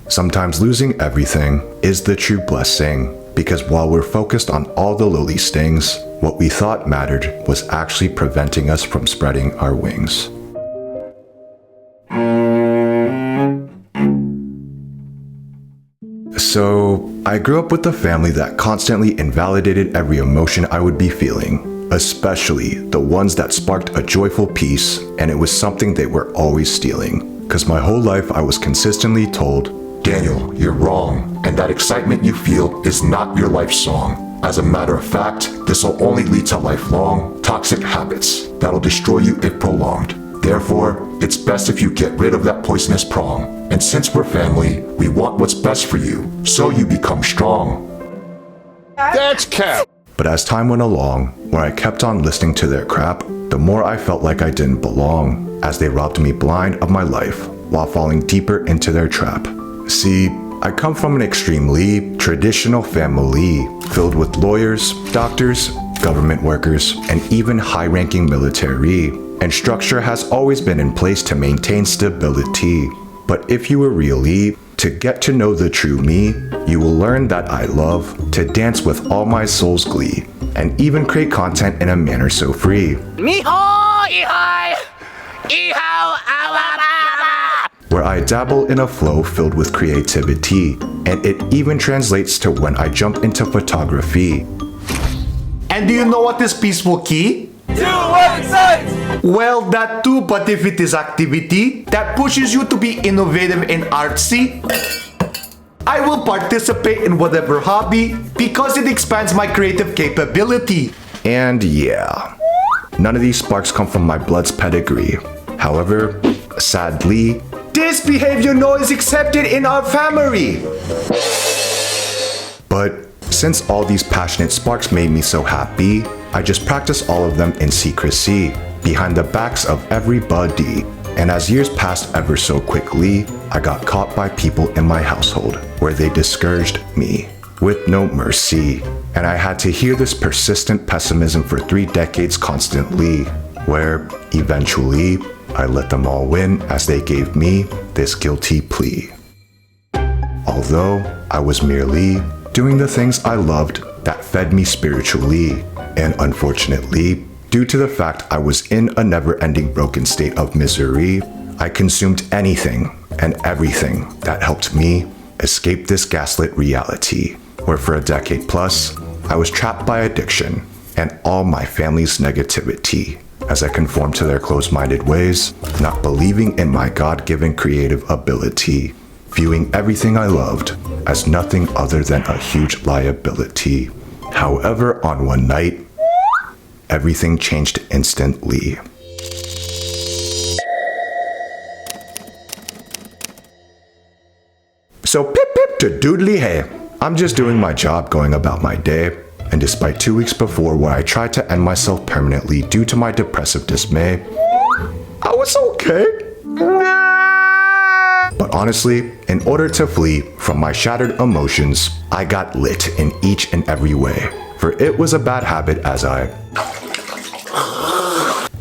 Sometimes losing everything is the true blessing, because while we're focused on all the lowly stings, what we thought mattered was actually preventing us from spreading our wings. So, I grew up with a family that constantly invalidated every emotion I would be feeling, especially the ones that sparked a joyful peace, and it was something they were always stealing. Cause my whole life I was consistently told, "Daniel, you're wrong, and that excitement you feel is not your life song. As a matter of fact, this will only lead to lifelong, toxic habits that'll destroy you if prolonged. Therefore, it's best if you get rid of that poisonous prong. And since we're family, we want what's best for you, so you become strong." That's cap. But as time went along, where I kept on listening to their crap, the more I felt like I didn't belong, as they robbed me blind of my life, while falling deeper into their trap. See, I come from an extremely traditional family, filled with lawyers, doctors, government workers, and even high-ranking military, and structure has always been in place to maintain stability. But if you were really to get to know the true me, you will learn that I love to dance with all my soul's glee, and even create content in a manner so free, where I dabble in a flow filled with creativity, and it even translates to when I jump into photography. And do you know what is peaceful key? Well, that too, but if it is activity that pushes you to be innovative and artsy, I will participate in whatever hobby because it expands my creative capability. And yeah, none of these sparks come from my blood's pedigree. However, sadly, This behavior no is accepted in our family. But since all these passionate sparks made me so happy, I just practiced all of them in secrecy, behind the backs of everybody. And as years passed ever so quickly, I got caught by people in my household, where they discouraged me with no mercy. And I had to hear this persistent pessimism for 3 decades constantly, where eventually I let them all win as they gave me this guilty plea. Although I was merely doing the things I loved that fed me spiritually, and unfortunately, due to the fact I was in a never-ending broken state of misery, I consumed anything and everything that helped me escape this gaslit reality, where for a decade plus, I was trapped by addiction and all my family's negativity, as I conformed to their closed-minded ways, not believing in my God-given creative ability, viewing everything I loved as nothing other than a huge liability. However, on one night, everything changed instantly. So pip pip to doodly hey, I'm just doing my job, going about my day. And despite 2 weeks before where I tried to end myself permanently due to my depressive dismay, I was okay. But honestly, in order to flee from my shattered emotions, I got lit in each and every way. For it was a bad habit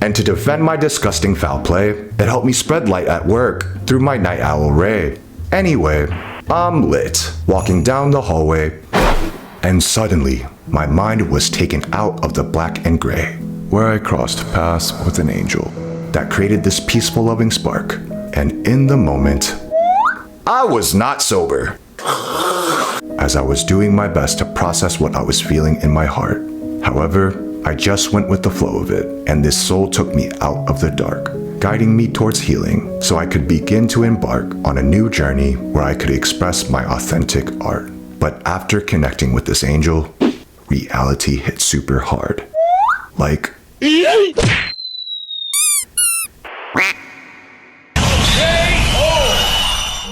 And to defend my disgusting foul play, it helped me spread light at work through my night owl ray. Anyway, I'm lit, walking down the hallway, and suddenly, my mind was taken out of the black and gray, where I crossed paths with an angel that created this peaceful loving spark. And in the moment, I was not sober, as I was doing my best to process what I was feeling in my heart. However, I just went with the flow of it, and this soul took me out of the dark, guiding me towards healing so I could begin to embark on a new journey where I could express my authentic art. But after connecting with this angel, reality hit super hard. Like,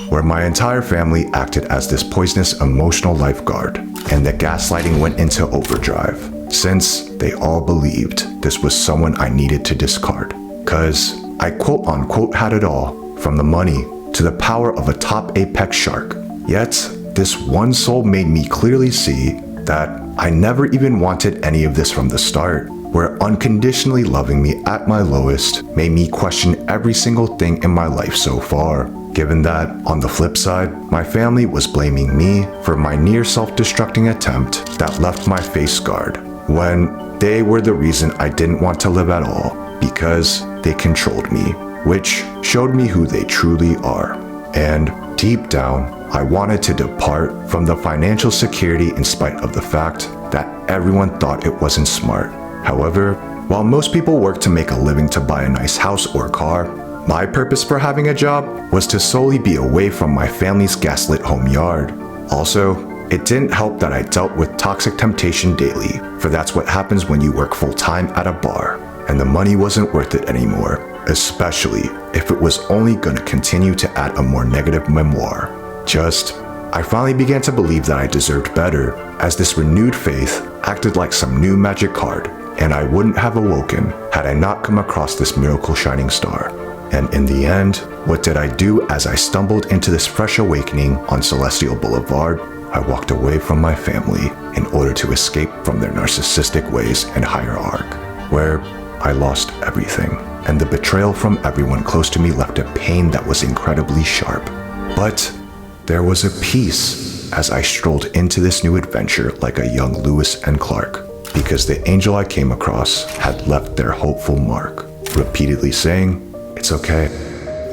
where my entire family acted as this poisonous emotional lifeguard, and the gaslighting went into overdrive, since they all believed this was someone I needed to discard. Cause I quote unquote had it all, from the money to the power of a top apex shark. Yet, this one soul made me clearly see that I never even wanted any of this from the start, where unconditionally loving me at my lowest made me question every single thing in my life so far, Given that, on the flip side, my family was blaming me for my near self-destructing attempt that left my face scarred, when they were the reason I didn't want to live at all, because they controlled me, which showed me who they truly are. And deep down, I wanted to depart from the financial security in spite of the fact that everyone thought it wasn't smart. However, while most people work to make a living to buy a nice house or car, my purpose for having a job was to solely be away from my family's gaslit home yard. Also, it didn't help that I dealt with toxic temptation daily, for that's what happens when you work full-time at a bar, and the money wasn't worth it anymore, especially if it was only gonna continue to add a more negative memoir. I finally began to believe that I deserved better, as this renewed faith acted like some new magic card, and I wouldn't have awoken had I not come across this miracle shining star. And in the end, what did I do as I stumbled into this fresh awakening on Celestial Boulevard? I walked away from my family in order to escape from their narcissistic ways and hierarchy, where I lost everything, and the betrayal from everyone close to me left a pain that was incredibly sharp. But there was a peace as I strolled into this new adventure like a young Lewis and Clark, because the angel I came across had left their hopeful mark, repeatedly saying, "It's okay.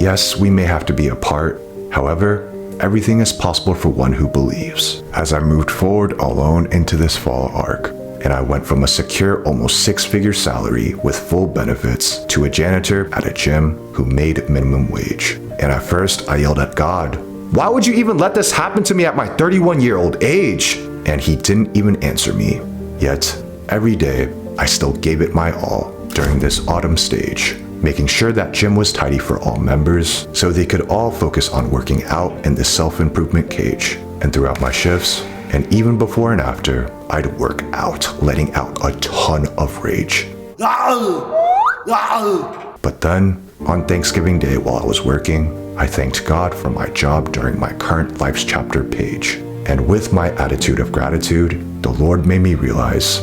Yes, we may have to be apart. However, everything is possible for one who believes." As I moved forward alone into this fall arc, and I went from a secure almost six-figure salary with full benefits to a janitor at a gym who made minimum wage. And at first, I yelled at God, "Why would you even let this happen to me at my 31-year-old age?" And he didn't even answer me. Yet, every day, I still gave it my all during this autumn stage, making sure that gym was tidy for all members so they could all focus on working out in the self-improvement cage. And throughout my shifts, and even before and after, I'd work out, letting out a ton of rage. But then, on Thanksgiving Day while I was working, I thanked God for my job during my current Life's Chapter page. And with my attitude of gratitude, the Lord made me realize,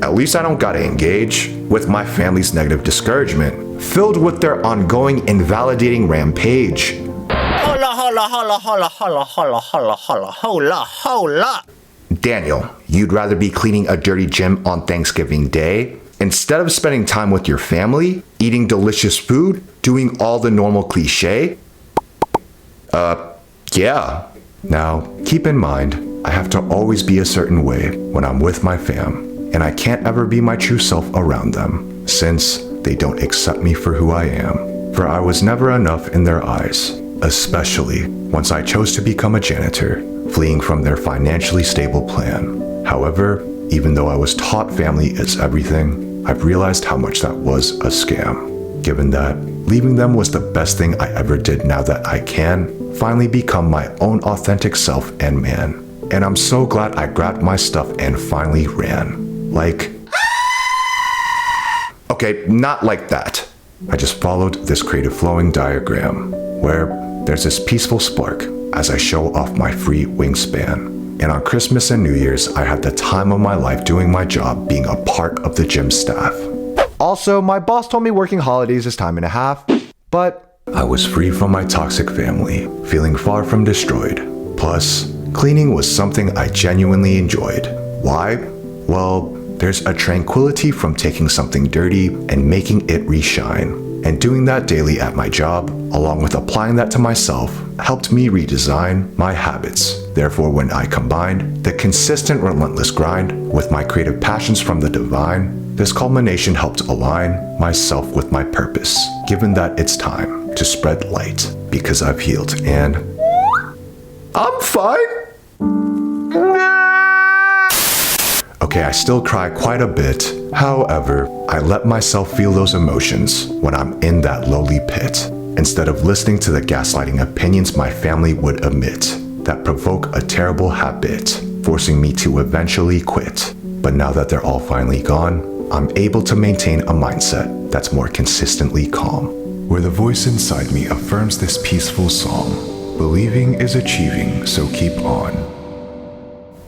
at least I don't gotta engage with my family's negative discouragement, filled with their ongoing invalidating rampage. Hola. Daniel, you'd rather be cleaning a dirty gym on Thanksgiving Day instead of spending time with your family, eating delicious food, doing all the normal cliche? Yeah. Now, keep in mind, I have to always be a certain way when I'm with my fam, and I can't ever be my true self around them, since they don't accept me for who I am, for I was never enough in their eyes, especially once I chose to become a janitor, fleeing from their financially stable plan. However, even though I was taught family is everything, I've realized how much that was a scam, given that leaving them was the best thing I ever did now that I can finally become my own authentic self and man. And I'm so glad I grabbed my stuff and finally ran. Okay, not like that. I just followed this creative flowing diagram, where there's this peaceful spark as I show off my free wingspan. And on Christmas and New Year's, I had the time of my life doing my job being a part of the gym staff. Also, my boss told me working holidays is time and a half, but I was free from my toxic family, feeling far from destroyed. Plus, cleaning was something I genuinely enjoyed. Why? Well, there's a tranquility from taking something dirty and making it reshine. And doing that daily at my job, along with applying that to myself, helped me redesign my habits. Therefore, when I combined the consistent relentless grind with my creative passions from the divine, this culmination helped align myself with my purpose, given that it's time to spread light, because I've healed and I'm fine. Okay, I still cry quite a bit. However, I let myself feel those emotions when I'm in that lowly pit, instead of listening to the gaslighting opinions my family would emit that provoke a terrible habit, forcing me to eventually quit. But now that they're all finally gone, I'm able to maintain a mindset that's more consistently calm, where the voice inside me affirms this peaceful song, believing is achieving, so keep on.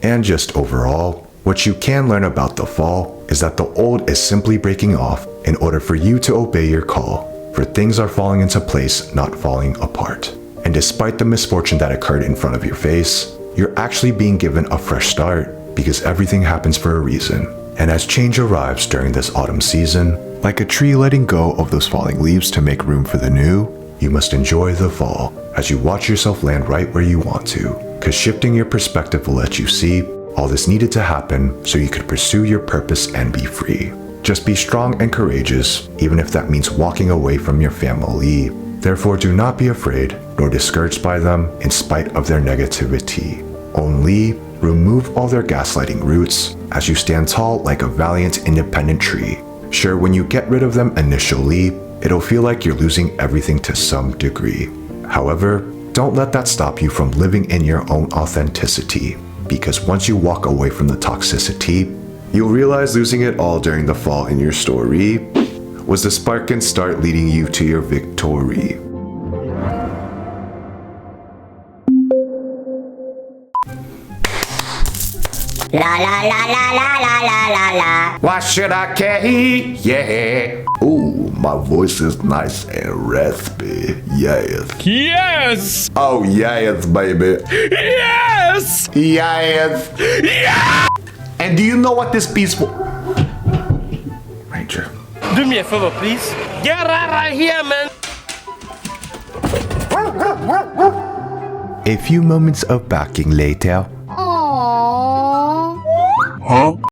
And just overall, what you can learn about the fall is that the old is simply breaking off in order for you to obey your call. for things are falling into place, not falling apart. And despite the misfortune that occurred in front of your face, you're actually being given a fresh start because everything happens for a reason. And as change arrives during this autumn season, like a tree letting go of those falling leaves to make room for the new, you must enjoy the fall as you watch yourself land right where you want to. Cause shifting your perspective will let you see all this needed to happen so you could pursue your purpose and be free. Just be strong and courageous, even if that means walking away from your family. Therefore, do not be afraid nor discouraged by them in spite of their negativity. Only remove all their gaslighting roots as you stand tall like a valiant independent tree. Sure, when you get rid of them initially, it'll feel like you're losing everything to some degree. However, don't let that stop you from living in your own authenticity, because once you walk away from the toxicity, you'll realize losing it all during the fall in your story was the spark and start leading you to your victory. La la la la la la la la la. Why should I care? Yeah. Ooh, my voice is nice and raspy. Yes. Yes! Oh, yes, baby. Yes! Yes. Yeah! And do you know what this piece was? Ranger. Do me a favor, please. Get right here, man. A few moments of barking later. Aww. Huh?